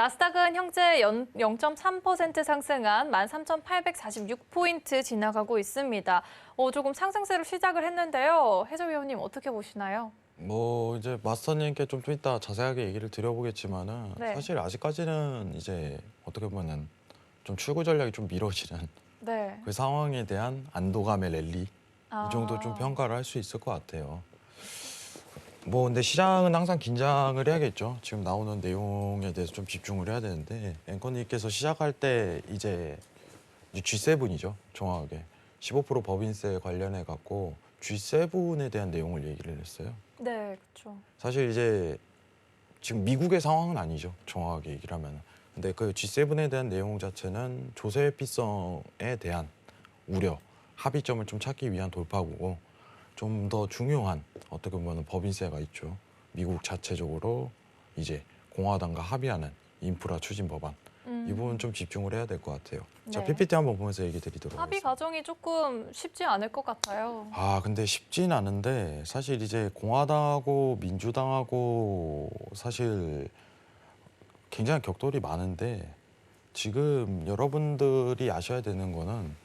나스닥은 현재 0.3% 상승한 13,846포인트 지나가고 있습니다. 조금 상승세로 시작을 했는데요. 해설위원님 어떻게 보시나요? 이제 마스터님께 좀 이따 자세하게 얘기를 드려보겠지만은 네. 사실 아직까지는 이제 어떻게 보면은 좀 출구 전략이 좀 미뤄지는 네. 그 상황에 대한 안도감의 랠리 이 정도 좀 아, 평가를 할 수 있을 것 같아요. 근데 시장은 항상 긴장을 해야겠죠. 지금 나오는 내용에 대해서 좀 집중을 해야 되는데 앵커님께서 시작할 때 이제 G7이죠. 정확하게 15% 법인세 관련해 갖고 G7에 대한 내용을 얘기를 했어요. 네, 그렇죠. 사실 이제 지금 미국의 상황은 아니죠. 정확하게 얘기를 하면. 근데 그 G7에 대한 내용 자체는 조세 회피성에 대한 우려, 합의점을 좀 찾기 위한 돌파구고 좀 더 중요한 어떻게 보면 법인세가 있죠. 미국 자체적으로 이제 공화당과 합의하는 인프라 추진 법안. 이 부분 좀 집중을 해야 될 것 같아요. 자, 네. PPT 한번 보면서 얘기 드리도록 합의 하겠습니다. 과정이 조금 쉽지 않을 것 같아요. 근데 쉽진 않은데 사실 이제 공화당하고 민주당하고 사실 굉장히 격돌이 많은데 지금 여러분들이 아셔야 되는 거는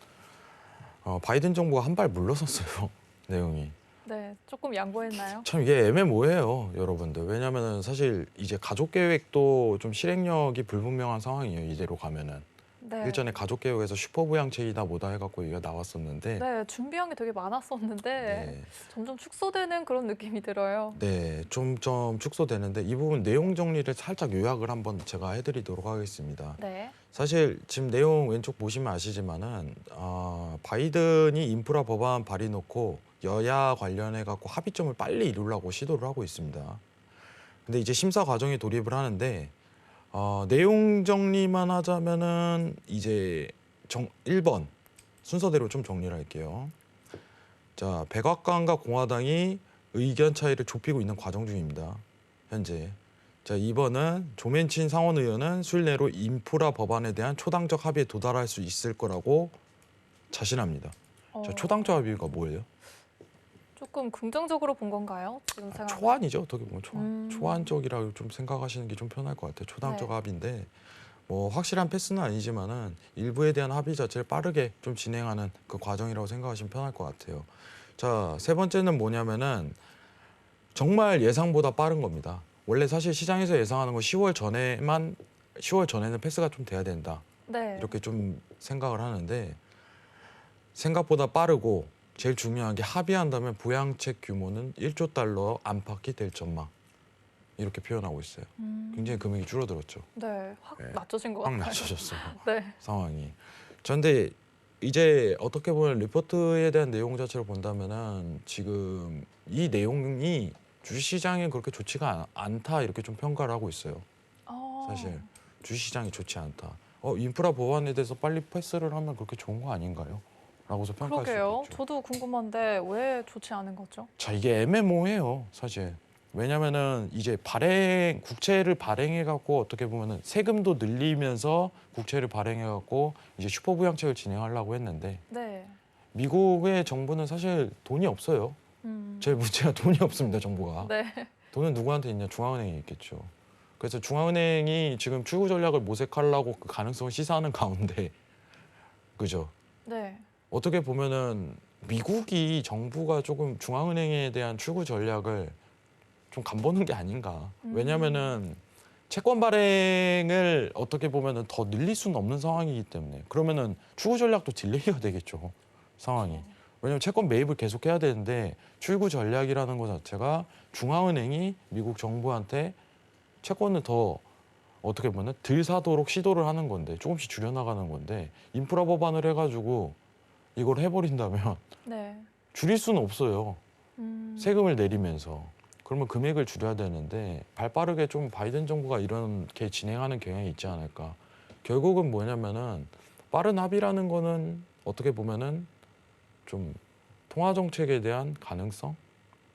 바이든 정부가 한 발 물러섰어요. 내용이. 네, 조금 양보했나요? 참 이게 애매모호해요, 여러분들. 왜냐면은 사실 이제 가족 계획도 좀 실행력이 불분명한 상황이에요, 이대로 가면은. 네. 일전에 가족 계획에서 슈퍼부양책이다 뭐다 해갖고 얘기가 나왔었는데 네, 준비한 게 되게 많았었는데 네. 점점 축소되는 그런 느낌이 들어요. 네, 좀 축소되는데 이 부분 내용 정리를 살짝 요약을 한번 제가 해드리도록 하겠습니다. 네. 사실 지금 내용 왼쪽 보시면 아시지만은 바이든이 인프라 법안 발의놓고 여야 관련해 갖고 합의점을 빨리 이루려고 시도를 하고 있습니다. 근데 이제 심사 과정에 돌입을 하는데 내용 정리만 하자면은 이제 1번 순서대로 좀 정리를 할게요. 자, 백악관과 공화당이 의견 차이를 좁히고 있는 과정 중입니다. 현재. 자, 2번은 조맨친 상원의원은 수일 내로 인프라 법안에 대한 초당적 합의에 도달할 수 있을 거라고 자신합니다. 자, 초당적 합의가 뭐예요? 조금 긍정적으로 본 건가요? 지금 생각. 초안이죠. 어떻게 보면 초안. 초안적이라고 좀 생각하시는 게 좀 편할 것 같아요. 초당적 네. 합의인데 확실한 패스는 아니지만은 일부에 대한 합의 자체를 빠르게 좀 진행하는 그 과정이라고 생각하시면 편할 것 같아요. 자, 세 번째는 뭐냐면은 정말 예상보다 빠른 겁니다. 원래 사실 시장에서 예상하는 건 10월 전에는 패스가 좀 돼야 된다. 네. 이렇게 좀 생각을 하는데 생각보다 빠르고 제일 중요한 게 합의한다면 부양책 규모는 1조 달러 안팎이 될 전망. 이렇게 표현하고 있어요. 굉장히 금액이 줄어들었죠. 네, 확 네. 낮춰진 것 확 같아요. 낮춰졌어요. 네. 상황이. 그런데 이제 어떻게 보면 리포트에 대한 내용 자체를 본다면은 지금 이 내용이 주식시장에 그렇게 좋지가 않다 이렇게 좀 평가를 하고 있어요. 사실 주식시장이 좋지 않다. 인프라 보완에 대해서 빨리 패스를 하면 그렇게 좋은 거 아닌가요? 라고서 평가할 수 그러게요. 있겠죠. 저도 궁금한데 왜 좋지 않은 거죠? 자, 이게 애매모호해요, 사실. 왜냐면은 이제 국채를 발행해 갖고 어떻게 보면은 세금도 늘리면서 국채를 발행해 갖고 이제 슈퍼부양책을 진행하려고 했는데 네. 미국의 정부는 사실 돈이 없어요. 제일 문제가 돈이 없습니다, 정부가. 네. 돈은 누구한테 있냐? 중앙은행에 있겠죠. 그래서 중앙은행이 지금 출구 전략을 모색하려고 그 가능성을 시사하는 가운데 그죠? 네. 어떻게 보면은 미국이 정부가 조금 중앙은행에 대한 출구 전략을 좀 간보는 게 아닌가. 왜냐면은 채권 발행을 어떻게 보면은 더 늘릴 수는 없는 상황이기 때문에 그러면은 출구 전략도 딜레이가 되겠죠. 상황이. 왜냐면 채권 매입을 계속해야 되는데 출구 전략이라는 것 자체가 중앙은행이 미국 정부한테 채권을 더 어떻게 보면 덜 사도록 시도를 하는 건데 조금씩 줄여나가는 건데 인프라 법안을 해가지고 이걸 해버린다면 네. 줄일 수는 없어요. 세금을 내리면서. 그러면 금액을 줄여야 되는데 발빠르게 좀 바이든 정부가 이렇게 진행하는 경향이 있지 않을까. 결국은 뭐냐면은 빠른 합의라는 거는 어떻게 보면은 좀 통화 정책에 대한 가능성,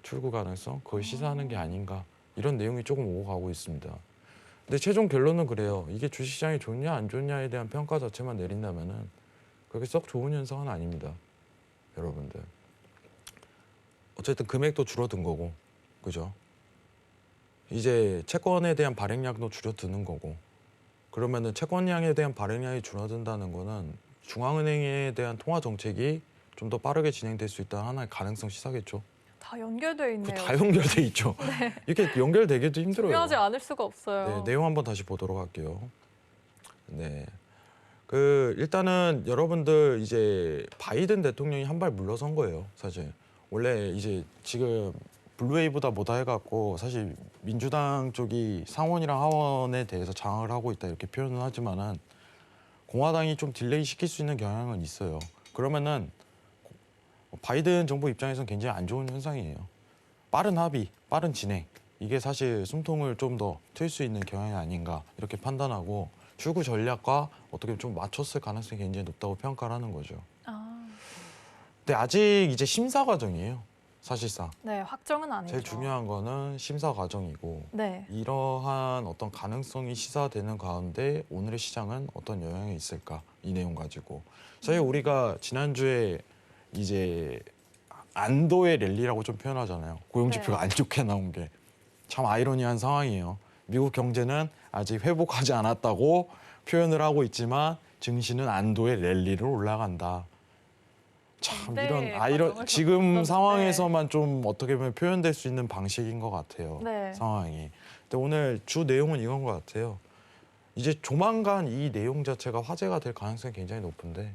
출구 가능성, 그걸 시사하는 게 아닌가. 이런 내용이 조금 오고 가고 있습니다. 근데 최종 결론은 그래요. 이게 주식시장이 좋냐 안 좋냐에 대한 평가 자체만 내린다면은 그렇게 썩 좋은 현상은 아닙니다. 여러분들. 어쨌든 금액도 줄어든 거고, 그죠? 이제 채권에 대한 발행량도 줄어드는 거고, 그러면은 채권량에 대한 발행량이 줄어든다는 거는 중앙은행에 대한 통화 정책이 좀 더 빠르게 진행될 수 있다는 하나의 가능성 시사겠죠. 다 연결돼 있네요. 다 연결돼 있죠. 이렇게 연결되기도 힘들어요. 중요하지 않을 수가 없어요. 네, 내용 한번 다시 보도록 할게요. 네. 일단은 여러분들 이제 바이든 대통령이 한 발 물러선 거예요, 사실. 원래 이제 지금 블루웨이보다 뭐다 해갖고 사실 민주당 쪽이 상원이랑 하원에 대해서 장악을 하고 있다 이렇게 표현은 하지만은 공화당이 좀 딜레이 시킬 수 있는 경향은 있어요. 그러면은 바이든 정부 입장에서는 굉장히 안 좋은 현상이에요. 빠른 합의, 빠른 진행. 이게 사실 숨통을 좀 더 트일 수 있는 경향이 아닌가 이렇게 판단하고 출구 전략과 어떻게 좀 맞췄을 가능성이 굉장히 높다고 평가를 하는 거죠. 근데 아직 이제 심사 과정이에요. 사실상. 네, 확정은 아니죠. 제일 중요한 거는 심사 과정이고 네. 이러한 어떤 가능성이 시사되는 가운데 오늘의 시장은 어떤 영향이 있을까 이 내용 가지고 사실 우리가 지난주에 이제 안도의 랠리라고 좀 표현하잖아요. 고용 지표가 네. 안 좋게 나온 게 참 아이러니한 상황이에요. 미국 경제는 아직 회복하지 않았다고 표현을 하고 있지만 증시는 안도의 랠리로 올라간다. 참 네, 이런 과정을 지금 좀 상황에서만 좀 어떻게 보면 표현될 수 있는 방식인 것 같아요. 네. 상황이. 근데 오늘 주 내용은 이건 것 같아요. 이제 조만간 이 내용 자체가 화제가 될 가능성이 굉장히 높은데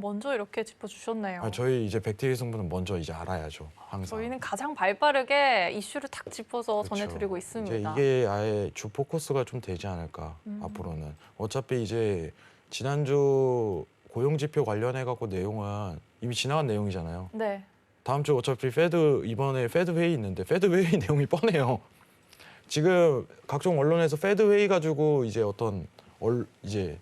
먼저 이렇게 짚어주셨네요. 저희 이제 백티리 성분은 먼저 이제 알아야죠. 항상. 저희는 가장 발빠르게 이슈를 탁 짚어서 그렇죠. 전해드리고 이제 있습니다. 이게 아예 주 포커스가 좀 되지 않을까 앞으로는. 어차피 이제 지난주 고용지표 관련해 갖고 내용은 이미 지나간 내용이잖아요. 네. 다음 주 어차피 이번에 페드 회의 있는데 페드 회의 내용이 뻔해요. 지금 각종 언론에서 페드 회의 가지고 이제 이제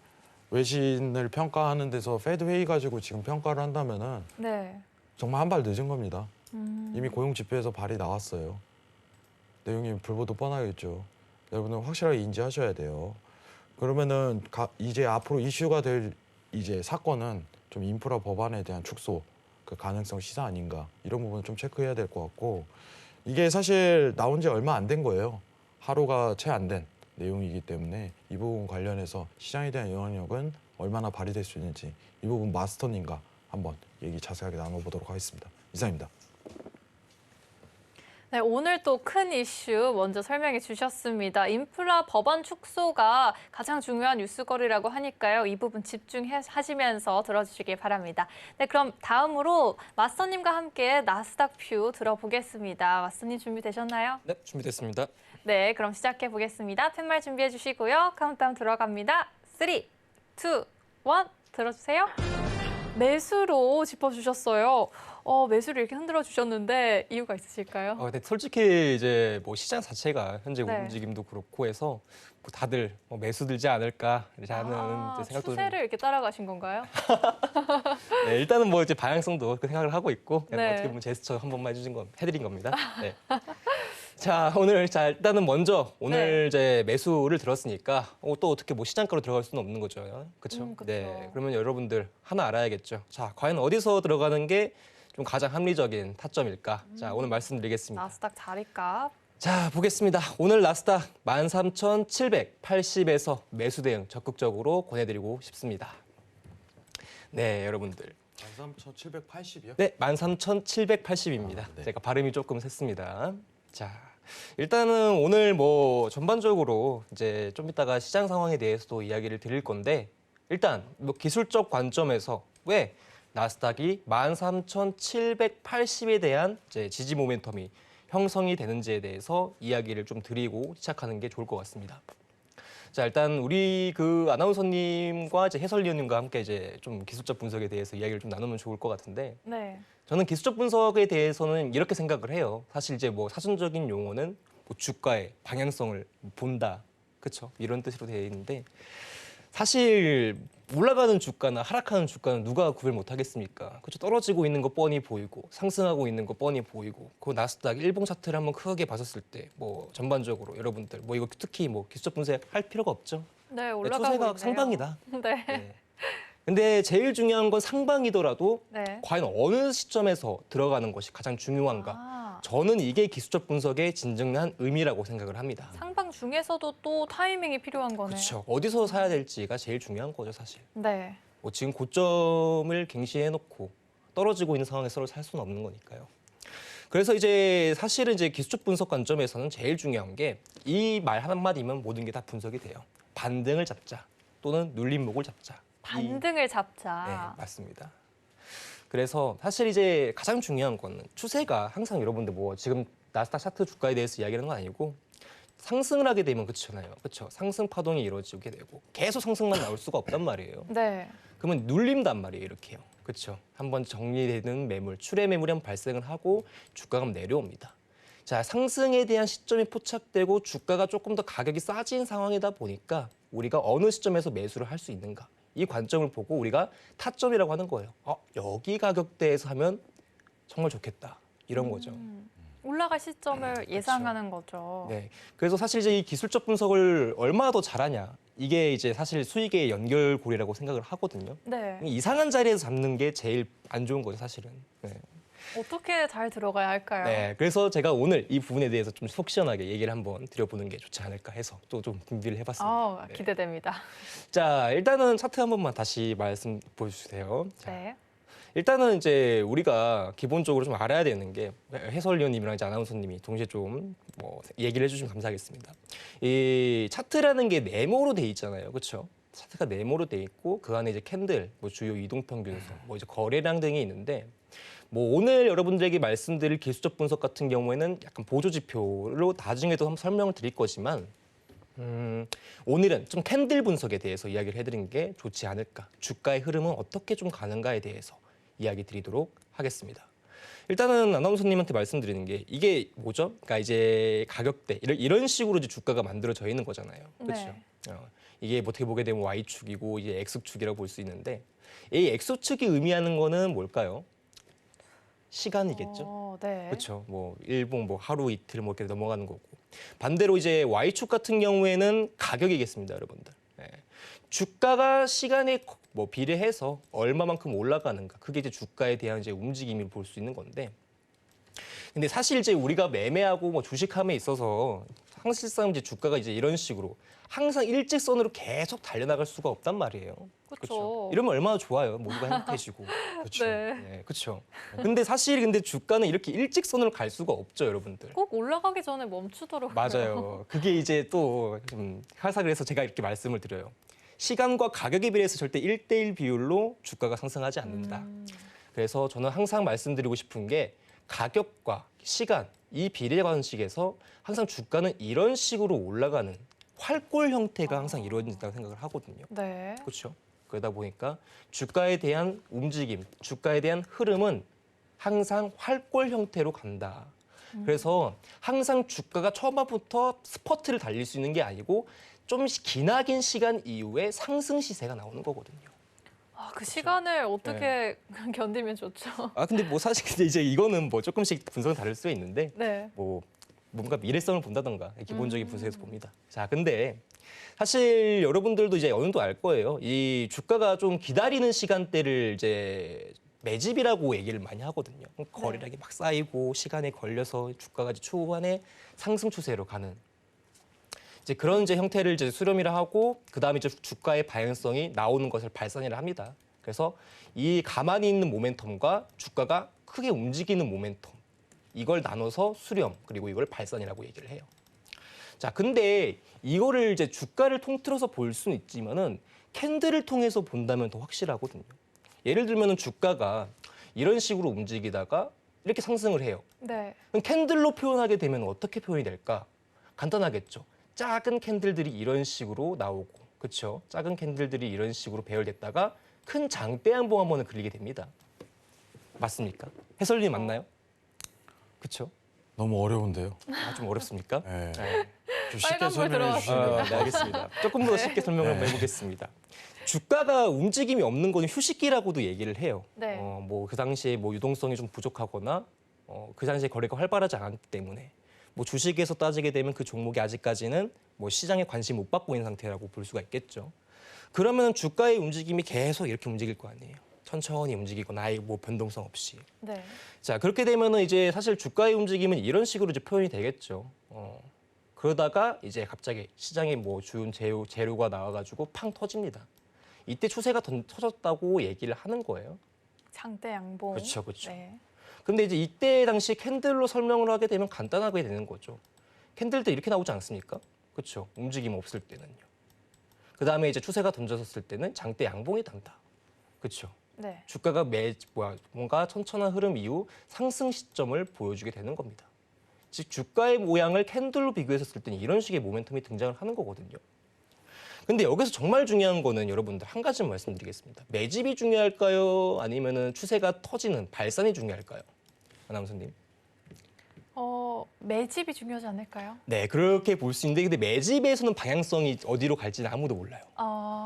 외신을 평가하는 데서 페드 회의 가지고 지금 평가를 한다면은 네. 정말 한 발 늦은 겁니다. 이미 고용 지표에서 발이 나왔어요. 내용이 불보듯 뻔하겠죠. 여러분은 확실하게 인지하셔야 돼요. 그러면은 이제 앞으로 이슈가 될 이제 사건은 좀 인프라 법안에 대한 축소, 그 가능성 시사 아닌가 이런 부분 좀 체크해야 될 것 같고 이게 사실 나온 지 얼마 안 된 거예요. 하루가 채 안 된 내용이기 때문에 이 부분 관련해서 시장에 대한 영향력은 얼마나 발휘될 수 있는지 이 부분 마스터님과 한번 얘기 자세하게 나눠보도록 하겠습니다. 이상입니다. 네, 오늘 또 큰 이슈 먼저 설명해 주셨습니다. 인프라 법안 축소가 가장 중요한 뉴스거리라고 하니까요. 이 부분 집중하시면서 들어주시기 바랍니다. 네, 그럼 다음으로 마스터님과 함께 나스닥 뷰 들어보겠습니다. 마스터님 준비되셨나요? 네, 준비됐습니다. 네, 그럼 시작해 보겠습니다. 팻말 준비해 주시고요. 카운트다운 들어갑니다. 3, 2, 1 들어주세요. 매수로 짚어주셨어요. 매수를 이렇게 흔들어 주셨는데 이유가 있으실까요? 근데 솔직히 이제 뭐 시장 자체가 현재 네. 움직임도 그렇고 해서 뭐 다들 매수 들지 않을까 이렇게 하는 이제 생각도 추세를 이렇게 따라가신 건가요? 네, 일단은 뭐 이제 방향성도 그 생각을 하고 있고 그냥 네. 어떻게 보면 제스처 한 번만 해드린 겁니다. 네. 자, 일단은 먼저 오늘 이제 매수를 들었으니까 또 어떻게 뭐 시장가로 들어갈 수는 없는 거죠. 그렇죠? 그쵸. 네. 그러면 여러분들 하나 알아야겠죠. 자, 과연 어디서 들어가는 게 좀 가장 합리적인 타점일까? 자, 오늘 말씀드리겠습니다. 나스닥 자리값. 자, 보겠습니다. 오늘 나스닥 13,780에서 매수 대응 적극적으로 권해드리고 싶습니다. 네, 여러분들. 13,780이요? 네, 13,780입니다. 네. 제가 발음이 조금 셌습니다. 자, 일단은 오늘 뭐 전반적으로 이제 좀 이따가 시장 상황에 대해서도 이야기를 드릴 건데 일단 뭐 기술적 관점에서 왜 나스닥이 13,780에 대한 이제 지지 모멘텀이 형성이 되는지에 대해서 이야기를 좀 드리고 시작하는 게 좋을 것 같습니다. 자, 일단 우리 그 아나운서님과 이제 해설위원님과 함께 이제 좀 기술적 분석에 대해서 이야기를 좀 나누면 좋을 것 같은데 네. 저는 기술적 분석에 대해서는 이렇게 생각을 해요. 사실 이제 뭐 사전적인 용어는 뭐 주가의 방향성을 본다, 그렇죠? 이런 뜻으로 되어 있는데 사실 올라가는 주가나 하락하는 주가는 누가 구별 못 하겠습니까? 그렇죠? 떨어지고 있는 거 뻔히 보이고 상승하고 있는 거 뻔히 보이고 그 나스닥 일봉 차트를 한번 크게 봤었을 때 뭐 전반적으로 여러분들 뭐 이거 특히 뭐 기술적 분석 할 필요가 없죠. 네, 네, 올라가고 추세가 있네요. 상방이다. 네. 네. 근데 제일 중요한 건 상방이더라도 네. 과연 어느 시점에서 들어가는 것이 가장 중요한가? 저는 이게 기술적 분석의 진정한 의미라고 생각을 합니다. 상방 중에서도 또 타이밍이 필요한 거네요. 그렇죠. 어디서 사야 될지가 제일 중요한 거죠, 사실. 네. 뭐 지금 고점을 갱신해놓고 떨어지고 있는 상황에서 서로 살 수는 없는 거니까요. 그래서 이제 사실은 이제 기술적 분석 관점에서는 제일 중요한 게 이 말 한마디면 모든 게 다 분석이 돼요. 반등을 잡자 또는 눌림목을 잡자. 반등을 잡자. 네, 맞습니다. 그래서 사실 이제 가장 중요한 거는 추세가 항상 여러분들 뭐 지금 나스닥 차트 주가에 대해서 이야기하는 건 아니고 상승을 하게 되면 그렇잖아요. 그렇죠? 상승 파동이 이루어지게 되고 계속 상승만 나올 수가 없단 말이에요. 네. 그러면 눌린단 말이에요, 이렇게요. 그렇죠? 한번 정리되는 매물, 출회 매물이 한번 발생을 하고 주가가 내려옵니다. 자, 상승에 대한 시점이 포착되고 주가가 조금 더 가격이 싸진 상황이다 보니까 우리가 어느 시점에서 매수를 할 수 있는가? 이 관점을 보고 우리가 타점이라고 하는 거예요. 여기 가격대에서 하면 정말 좋겠다. 이런 거죠. 올라갈 시점을 예상하는 거죠. 네. 그래서 사실 이제 이 기술적 분석을 얼마나 더 잘하냐. 이게 이제 사실 수익의 연결고리라고 생각을 하거든요. 네. 이상한 자리에서 잡는 게 제일 안 좋은 거죠, 사실은. 네. 어떻게 잘 들어가야 할까요? 네. 그래서 제가 오늘 이 부분에 대해서 좀 속 시원하게 얘기를 한번 드려보는 게 좋지 않을까 해서 또 좀 준비를 해봤습니다. 네. 기대됩니다. 자, 일단은 차트 한 번만 다시 말씀 보여주세요. 자, 네. 일단은 이제 우리가 기본적으로 좀 알아야 되는 게 해설위원님이랑 이제 아나운서님이 동시에 좀 뭐 얘기를 해주시면 감사하겠습니다. 이 차트라는 게 네모로 돼 있잖아요, 그렇죠? 차트가 네모로 돼 있고 그 안에 이제 캔들, 뭐 주요 이동평균선, 뭐 이제 거래량 등이 있는데 뭐 오늘 여러분들에게 말씀드릴 기술적 분석 같은 경우에는 약간 보조 지표로 나중에도 한번 설명을 드릴 거지만. 오늘은 좀 캔들 분석에 대해서 이야기를 해드린 게 좋지 않을까. 주가의 흐름은 어떻게 좀 가는가에 대해서 이야기 드리도록 하겠습니다. 일단은 아나운서님한테 말씀드리는 게 이게 뭐죠? 그러니까 이제 가격대 이런 식으로 이제 주가가 만들어져 있는 거잖아요. 그렇죠? 네. 이게 뭐 어떻게 보게 되면 Y축이고 이제 X축이라고 볼 수 있는데 이 X축이 의미하는 거는 뭘까요? 시간이겠죠. 네. 그렇죠. 뭐 일본 뭐 하루 이틀 뭐 이렇게 넘어가는 거고. 반대로 이제 Y축 같은 경우에는 가격이겠습니다, 여러분들. 네. 주가가 시간에 뭐 비례해서 얼마만큼 올라가는가. 그게 이제 주가에 대한 이제 움직임을 볼 수 있는 건데. 근데 사실 이제 우리가 매매하고 뭐 주식함에 있어서 사실상 이제 주가가 이제 이런 식으로 항상 일직선으로 계속 달려나갈 수가 없단 말이에요. 그렇죠. 이러면 얼마나 좋아요. 모두가 행복해지고. 그렇죠. 네. 네, 그렇죠. 근데 주가는 이렇게 일직선으로 갈 수가 없죠, 여러분들. 꼭 올라가기 전에 멈추더라고요. 맞아요. 그게 이제 또 좀 그래서 제가 이렇게 말씀을 드려요. 시간과 가격에 비례해서 절대 1대1 비율로 주가가 상승하지 않는다. 그래서 저는 항상 말씀드리고 싶은 게 가격과 시간, 이 비례 관식에서 항상 주가는 이런 식으로 올라가는 활골 형태가 항상 이루어진다고 생각을 하거든요. 네. 그렇죠. 그러다 보니까 주가에 대한 움직임, 주가에 대한 흐름은 항상 활골 형태로 간다. 그래서 항상 주가가 처음부터 스퍼트를 달릴 수 있는 게 아니고 좀 기나긴 시간 이후에 상승 시세가 나오는 거거든요. 그 시간을 어떻게 견디면 좋죠? 근데 뭐 사실 근데 이제 이거는 뭐 조금씩 분석은 다를 수가 있는데 네. 뭐 뭔가 미래성을 본다던가 기본적인 분석에서 봅니다. 자, 근데 사실 여러분들도 이제 어느 정도 알 거예요. 이 주가가 좀 기다리는 시간대를 이제 매집이라고 얘기를 많이 하거든요. 거래량이 막 쌓이고 시간에 걸려서 주가가 이제 초반에 상승 추세로 가는 이제 그런 이제 형태를 이제 수렴이라 하고 그다음에 이제 주가의 방향성이 나오는 것을 발산이라 합니다. 그래서 이 가만히 있는 모멘텀과 주가가 크게 움직이는 모멘텀 이걸 나눠서 수렴 그리고 이걸 발산이라고 얘기를 해요. 자, 근데 이거를 이제 주가를 통틀어서 볼 수는 있지만은 캔들을 통해서 본다면 더 확실하거든요. 예를 들면은 주가가 이런 식으로 움직이다가 이렇게 상승을 해요. 네. 그럼 캔들로 표현하게 되면 어떻게 표현이 될까? 간단하겠죠. 작은 캔들들이 이런 식으로 나오고, 그렇죠? 작은 캔들들이 이런 식으로 배열됐다가 큰 장대양봉 한 번을 그리게 됩니다. 맞습니까? 해설님 맞나요? 그렇죠? 너무 어려운데요. 좀 어렵습니까? 네. 네. 좀 쉽게 빨간불 설명해 들어갔습니다. 주시면. 네, 알겠습니다. 조금 더 쉽게 설명을 한번 해보겠습니다. 주가가 움직임이 없는 건 휴식기라고도 얘기를 해요. 네. 뭐 그 당시에 뭐 유동성이 좀 부족하거나 그 당시에 거래가 활발하지 않았기 때문에 뭐 주식에서 따지게 되면 그 종목이 아직까지는 뭐 시장에 관심 못 받고 있는 상태라고 볼 수가 있겠죠. 그러면 주가의 움직임이 계속 이렇게 움직일 거 아니에요. 천천히 움직이거나 아예 뭐 변동성 없이. 네. 자, 그렇게 되면은 이제 사실 주가의 움직임은 이런 식으로 이제 표현이 되겠죠. 그러다가 이제 갑자기 시장에 뭐 주요 재료가 나와가지고 팡 터집니다. 이때 추세가 터졌다고 얘기를 하는 거예요. 장대 양봉. 그렇죠, 그렇죠. 네. 근데 이제 이때 당시 캔들로 설명을 하게 되면 간단하게 되는 거죠. 캔들도 이렇게 나오지 않습니까? 그렇죠. 움직임 없을 때는요. 그 다음에 이제 추세가 던져졌을 때는 장대 양봉이 단다. 그렇죠. 네. 주가가 뭔가 천천한 흐름 이후 상승 시점을 보여주게 되는 겁니다. 즉 주가의 모양을 캔들로 비교했을 때는 이런 식의 모멘텀이 등장을 하는 거거든요. 근데 여기서 정말 중요한 거는 여러분들 한 가지 말씀드리겠습니다. 매집이 중요할까요? 아니면은 추세가 터지는 발산이 중요할까요? 아나운서님. 매집이 중요하지 않을까요? 네, 그렇게 볼 수 있는데 근데 매집에서는 방향성이 어디로 갈지는 아무도 몰라요.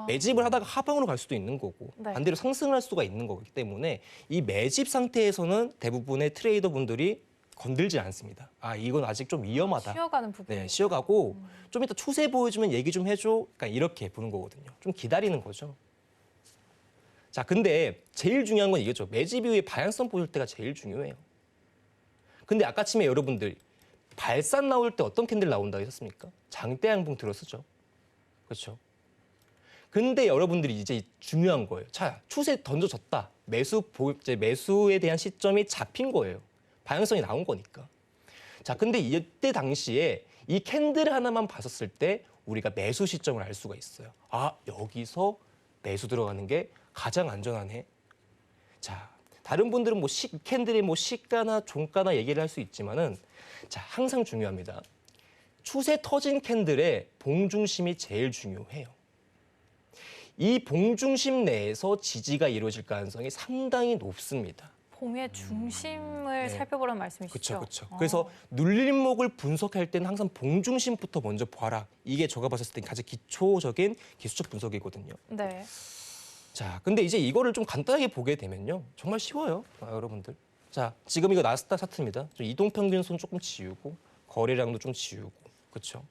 매집을 하다가 하방으로 갈 수도 있는 거고 네. 반대로 상승할 수가 있는 거기 때문에 이 매집 상태에서는 대부분의 트레이더 분들이 건들지 않습니다. 아, 이건 아직 좀 위험하다. 쉬어가는 부분. 네, 쉬어가고 좀 이따 추세 보여주면 얘기 좀 해줘. 그러니까 이렇게 보는 거거든요. 좀 기다리는 거죠. 자, 근데 제일 중요한 건 이거죠. 매집 이후에 방향성 보일 때가 제일 중요해요. 근데 아까 아침에 여러분들 발산 나올 때 어떤 캔들 나온다고 했었습니까? 장대 양봉 들어서죠. 그렇죠. 근데 여러분들이 이제 중요한 거예요. 자, 추세 던져졌다. 매수에 대한 시점이 잡힌 거예요. 방향성이 나온 거니까. 자, 근데 이때 당시에 이 캔들 하나만 봤었을 때 우리가 매수 시점을 알 수가 있어요. 아, 여기서 매수 들어가는 게 가장 안전하네. 자, 다른 분들은 뭐 캔들의 뭐 시가나 종가나 얘기를 할 수 있지만은 자, 항상 중요합니다. 추세 터진 캔들의 봉중심이 제일 중요해요. 이 봉중심 내에서 지지가 이루어질 가능성이 상당히 높습니다. 봉의 중심을 네. 살펴보라는 말씀이시죠? 그렇죠. 그래서 눌림목을 분석할 때는 항상 봉중심부터 먼저 봐라. 이게 제가 봤을 때 가장 기초적인 기술적 분석이거든요. 네. 자, 근데 이제 이거를 좀 간단하게 보게 되면요. 정말 쉬워요, 여러분들. 자, 지금 이거 나스닥 차트입니다. 좀 이동평균선 조금 지우고 거래량도 좀 지우고, 그렇죠?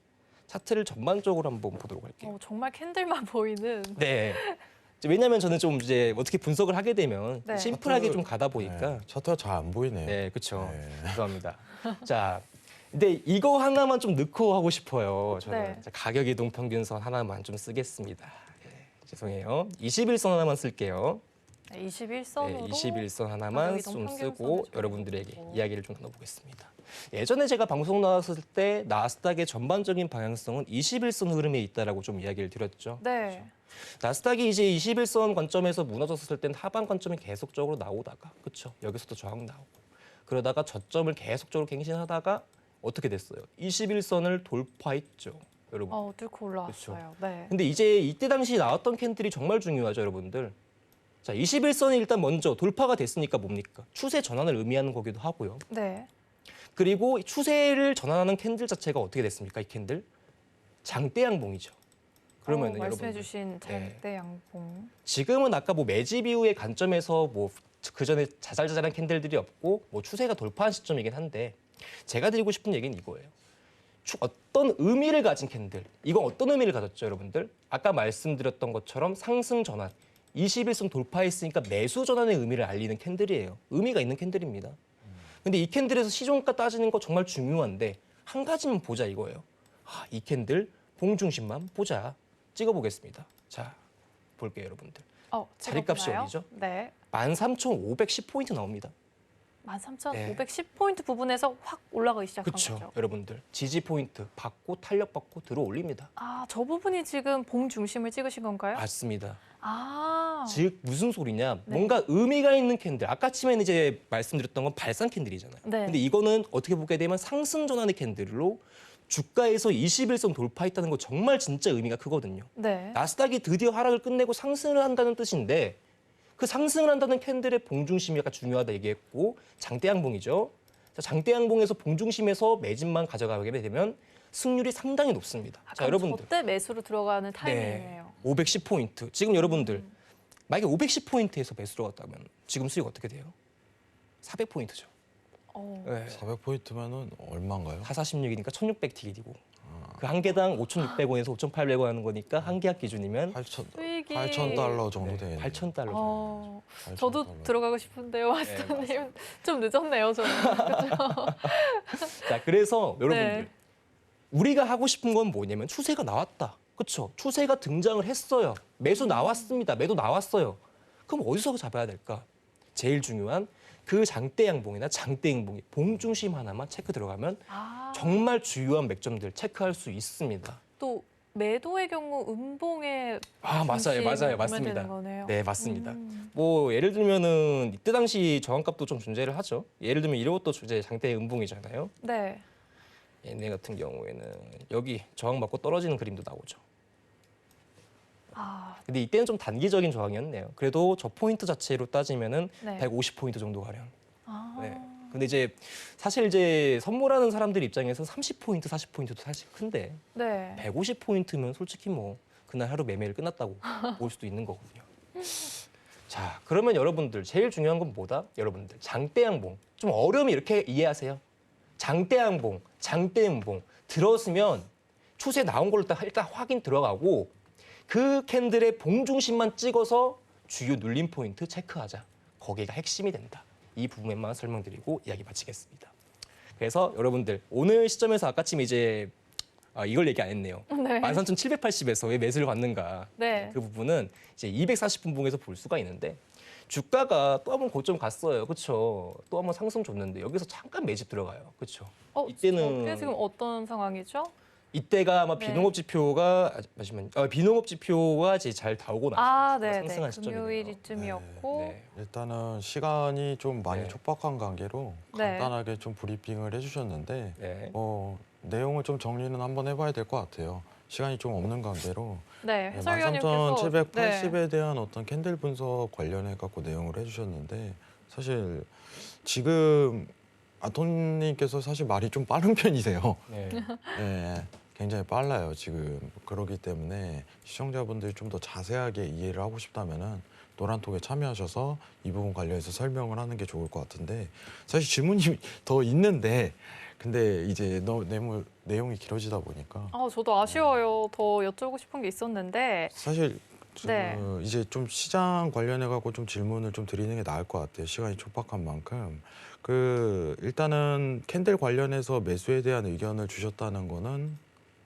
차트를 전반적으로 한번 보도록 할게요. 정말 캔들만 보이는. 네. 왜냐하면 저는 좀 이제 어떻게 분석을 하게 되면 네. 심플하게 좀 가다 보니까 네, 차트가 잘 안 보이네요. 네, 그렇죠. 네. 죄송합니다. 자, 근데 이거 하나만 좀 넣고 하고 싶어요. 저는 네. 자, 가격 이동 평균선 하나만 좀 쓰겠습니다. 네, 죄송해요. 21선 하나만 쓸게요. 네, 21선으로. 네, 21선 하나만 가격 이동 좀 평균선을 쓰고 좀 여러분들에게 해보고. 이야기를 좀 나눠보겠습니다. 예전에 제가 방송 나왔을 때 나스닥의 전반적인 방향성은 21선 흐름에 있다라고 좀 이야기를 드렸죠. 네. 나스닥이 이제 21선 관점에서 무너졌을 때는 하방 관점이 계속적으로 나오다가 그렇죠. 여기서도 저항 나오고 그러다가 저점을 계속적으로 갱신하다가 어떻게 됐어요? 21선을 돌파했죠, 여러분. 뚫고 올라왔어요. 네. 근데 이제 이때 당시 나왔던 캔들이 정말 중요하죠, 여러분들. 자, 21선이 일단 먼저 돌파가 됐으니까 뭡니까? 추세 전환을 의미하는 거기도 하고요. 네. 그리고 추세를 전환하는 캔들 자체가 어떻게 됐습니까? 이 캔들 장대 양봉이죠. 그러면 여러분 말씀해주신 장대 양봉. 지금은 아까 뭐 매집 이후의 관점에서 뭐 그 전에 자잘자잘한 캔들들이 없고 뭐 추세가 돌파한 시점이긴 한데 제가 드리고 싶은 얘기는 이거예요. 어떤 의미를 가진 캔들. 이건 어떤 의미를 가졌죠, 여러분들? 아까 말씀드렸던 것처럼 상승 전환. 21선 돌파했으니까 매수 전환의 의미를 알리는 캔들이에요. 의미가 있는 캔들입니다. 근데 이 캔들에서 시종가 따지는 거 정말 중요한데 한 가지만 보자 이거예요. 아, 이 캔들 봉중심만 보자. 찍어보겠습니다. 자, 볼게요, 여러분들. 자리값이 찍어보나요? 어디죠? 네. 13,510포인트 나옵니다. 13,510포인트 부분에서 확 올라가기 시작한 그렇죠, 거죠. 여러분들. 지지 포인트 받고 탄력 받고 들어 올립니다. 저 부분이 지금 봉 중심을 찍으신 건가요? 맞습니다. 아. 즉 무슨 소리냐? 네. 뭔가 의미가 있는 캔들. 아까 치면 이제 말씀드렸던 건 발산 캔들이잖아요. 네. 근데 이거는 어떻게 보게 되면 상승 전환의 캔들로 주가에서 21선 돌파했다는 거 정말 진짜 의미가 크거든요. 네. 나스닥이 드디어 하락을 끝내고 상승을 한다는 뜻인데 그 상승을 한다는 캔들의 봉중심이 약간 중요하다 얘기했고 장대 양봉이죠. 자, 장대 양봉에서 봉중심에서 매집만 가져가게 되면 승률이 상당히 높습니다. 자, 여러분들. 저때 매수로 들어가는 타이밍이에요. 510포인트. 지금 여러분들 만약에 510포인트에서 매수로 갔다면 지금 수익 어떻게 돼요? 400포인트죠. 네. 400포인트면은 얼마인가요? 446이니까 1600 티켓이고. 그 한 개당 5,600원에서 5,800원 하는 거니까 한 계약 기준이면 8천 달러 정도 되겠네요. 8,000달러 정도. 어, 8,000 저도 달러. 들어가고 싶은데요, 마스터님. 좀 늦었네요, 저는. 자, 그래서 여러분들 네. 우리가 하고 싶은 건 뭐냐면 추세가 나왔다. 그렇죠? 추세가 등장을 했어요. 매수 나왔습니다. 매도 나왔어요. 그럼 어디서 잡아야 될까? 제일 중요한 그 장대 양봉이나 장대 음봉이 봉중심 하나만 체크 들어가면 아, 정말 주요한 맥점들 체크할 수 있습니다. 또 매도의 경우 음봉에 아, 맞아요. 중심을 맞아요. 보면 맞습니다. 되는 거네요. 네, 맞습니다. 음. 뭐 예를 들면은 이때 당시 저항값도 좀 존재를 하죠. 예를 들면 이것도 이제 장대 음봉이잖아요. 네. 얘네 같은 경우에는 여기 저항 받고 떨어지는 그림도 나오죠. 아, 근데 이때는 좀 단기적인 저항이었네요. 그래도 저 포인트 자체로 따지면은 네. 150포인트 정도 가량. 아, 네. 근데 이제 사실 이제 선물하는 사람들 입장에서 30포인트, 40포인트도 사실 큰데 네. 150포인트면 솔직히 뭐 그날 하루 매매일 끝났다고 볼 수도 있는 거거든요. 자, 그러면 여러분들 제일 중요한 건 뭐다? 여러분들 장대양봉. 좀 어려움이 이렇게 이해하세요. 장대양봉, 장대음봉 들었으면 추세 나온 걸로 일단 확인 들어가고 그 캔들의 봉중심만 찍어서 주요 눌림 포인트 체크하자. 거기가 핵심이 된다. 이 부분에만 설명드리고 이야기 마치겠습니다. 그래서 여러분들 오늘 시점에서 아까쯤 이제 이걸 얘기 안 했네요. 네. 13,780에서 왜 매수를 받는가. 네. 그 부분은 이제 240분봉에서 볼 수가 있는데 주가가 또 한번 고점 갔어요. 그렇죠? 또 한번 상승 줬는데 여기서 잠깐 매집 들어가요. 그렇죠? 이때는 그게 지금 어떤 상황이죠? 이때가 아마 네. 비농업 지표가 비농업 지표가 이제 잘 나오고 나서 아, 네, 상승한 네. 시점이네요. 금요일 이쯤이었고. 네. 일단은 시간이 좀 많이 네. 촉박한 관계로 네. 간단하게 좀 브리핑을 해주셨는데 네. 내용을 좀 정리는 한번 해봐야 될 것 같아요. 시간이 좀 없는 관계로 네, 해설위원님께서 13,780에 대한 어떤 캔들 분석 관련해 갖고 내용을 해주셨는데 사실 지금 아토님께서 사실 말이 좀 빠른 편이세요. 네. 네, 굉장히 빨라요 지금. 그렇기 때문에 시청자분들이 좀 더 자세하게 이해를 하고 싶다면은 노란톡에 참여하셔서 이 부분 관련해서 설명을 하는 게 좋을 것 같은데 사실 질문이 더 있는데 근데 이제 내용이 길어지다 보니까 아, 저도 아쉬워요. 더 여쭤보고 싶은 게 있었는데. 사실 네. 이제 좀 시장 관련해 갖고 좀 질문을 좀 드리는 게 나을 것 같아요. 시간이 촉박한 만큼 일단은 캔들 관련해서 매수에 대한 의견을 주셨다는 거는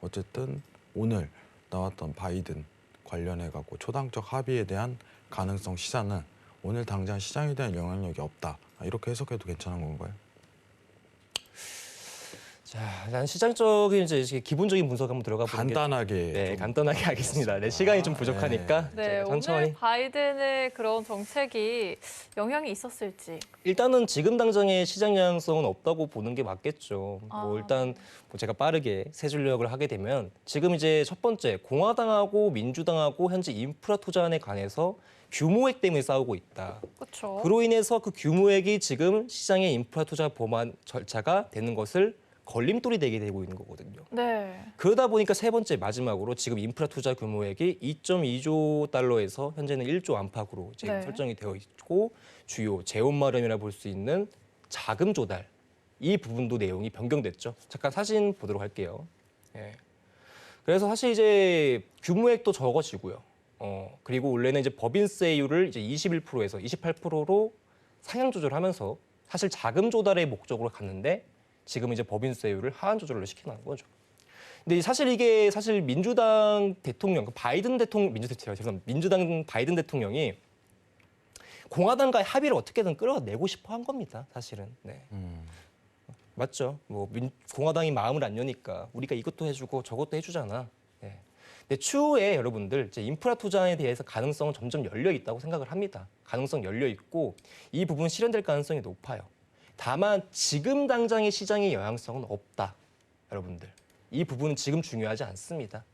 어쨌든 오늘 나왔던 바이든 관련해 갖고 초당적 합의에 대한 가능성 시사는 오늘 당장 시장에 대한 영향력이 없다. 이렇게 해석해도 괜찮은 건가요? 자, 난 시장적인 이제 기본적인 분석 한번 들어가 보는 게 간단하게 네, 좀 간단하게 하겠습니다. 네, 시간이 좀 부족하니까 네, 제가 천천히. 오늘 바이든의 그런 정책이 영향이 있었을지. 일단은 지금 당장의 시장 영향성은 없다고 보는 게 맞겠죠. 아. 뭐 일단 뭐 제가 빠르게 세 줄력을 하게 되면 지금 이제 첫 번째 공화당하고 민주당하고 현재 인프라 투자안에 관해서 규모액 때문에 싸우고 있다. 그렇죠. 그로 인해서 그 규모액이 지금 시장의 인프라 투자 법안 절차가 되는 것을 걸림돌이 되게 되고 있는 거거든요. 네. 그러다 보니까 세 번째 마지막으로 지금 인프라 투자 규모액이 2.2조 달러에서 현재는 1조 안팎으로 지금 네. 설정이 되어 있고 주요 재원 마련이라 볼 수 있는 자금 조달 이 부분도 내용이 변경됐죠. 잠깐 사진 보도록 할게요. 예. 그래서 사실 이제 규모액도 적어지고요. 그리고 원래는 이제 법인세율을 이제 21%에서 28%로 상향 조절하면서 사실 자금 조달의 목적으로 갔는데 지금 이제 법인세율을 하한 조절로 시켜놓은 거죠. 근데 사실 이게 민주당 대통령, 바이든 대통령, 민주당 바이든 대통령이 공화당과의 합의를 어떻게든 끌어내고 싶어 한 겁니다. 사실은. 네. 맞죠. 뭐 공화당이 마음을 안 여니까 우리가 이것도 해주고 저것도 해주잖아. 네. 근데 추후에 여러분들 이제 인프라 투자에 대해서 가능성은 점점 열려 있다고 생각을 합니다. 가능성 열려 있고 이 부분 실현될 가능성이 높아요. 다만 지금 당장의 시장의 영향성은 없다. 여러분들. 이 부분은 지금 중요하지 않습니다.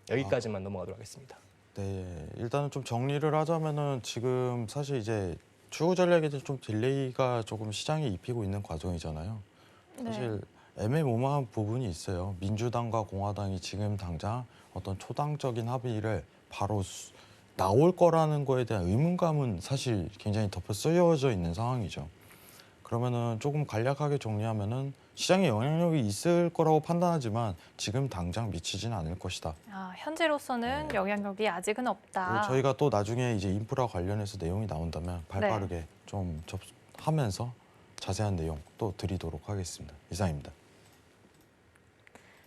여기까지만 넘어가도록 하겠습니다. 네, 일단은 좀 정리를 하자면은 지금 사실 이제 추후 전략에 대해 좀 딜레이가 조금 시장에 입히고 있는 과정이잖아요. 사실 애매모호한 부분이 있어요. 민주당과 공화당이 지금 당장 어떤 초당적인 합의를 바로 나올 거라는 거에 대한 의문감은 사실 굉장히 덮여 쓰여져 있는 상황이죠. 그러면은 조금 간략하게 정리하면은 시장에 영향력이 있을 거라고 판단하지만 지금 당장 미치지는 않을 것이다. 현재로서는 영향력이 아직은 그리고 없다. 저희가 또 나중에 이제 인프라 관련해서 내용이 나온다면 발빠르게 좀 접하면서 자세한 내용 또 드리도록 하겠습니다. 이상입니다.